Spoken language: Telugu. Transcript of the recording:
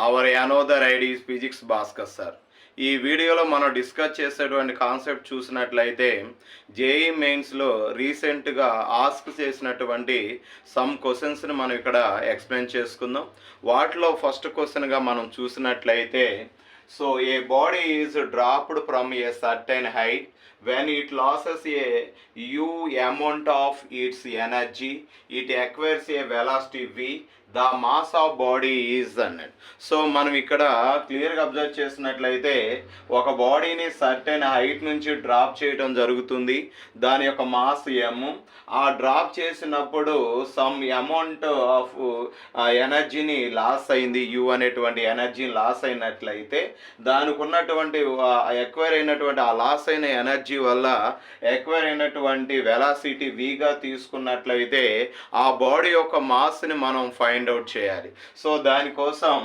Hour another ID physics Bhaskar sir. ఈ వీడియోలో మనం డిస్కస్ చేసేటువంటి కాన్సెప్ట్ చూసినట్లయితే జేఈ మెయిన్స్లో రీసెంట్గా ఆస్క్ చేసినటువంటి సమ్ క్వశ్చన్స్ని మనం ఇక్కడ ఎక్స్ప్లెయిన్ చేసుకుందాం. వాటిలో ఫస్ట్ క్వశ్చన్గా మనం చూసినట్లయితే, so A body is dropped from a certain height when it loses a u amount of its energy, it acquires a velocity v, the mass of body is అన్నట్టు. సో మనం ఇక్కడ క్లియర్గా అబ్జర్వ్ చేసినట్లయితే ఒక బాడీని సర్టెన్ హైట్ నుంచి డ్రాప్ చేయడం జరుగుతుంది. దాని యొక్క మాస్ ఎమ్. ఆ డ్రాప్ చేసినప్పుడు సమ్ అమౌంట్ ఆఫ్ ఎనర్జీని లాస్ అయింది, యు అనేటువంటి ఎనర్జీని లాస్ అయినట్లయితే దానికి ఉన్నటువంటి ఎక్వైర్ అయినటువంటి ఆ లాస్ అయిన ఎనర్జీ వల్ల ఎక్వైర్ అయినటువంటి వెలాసిటీ వీగా తీసుకున్నట్లయితే ఆ బాడీ యొక్క మాస్ని మనం ఫైండ్ అవుట్ చేయాలి. సో దానికోసం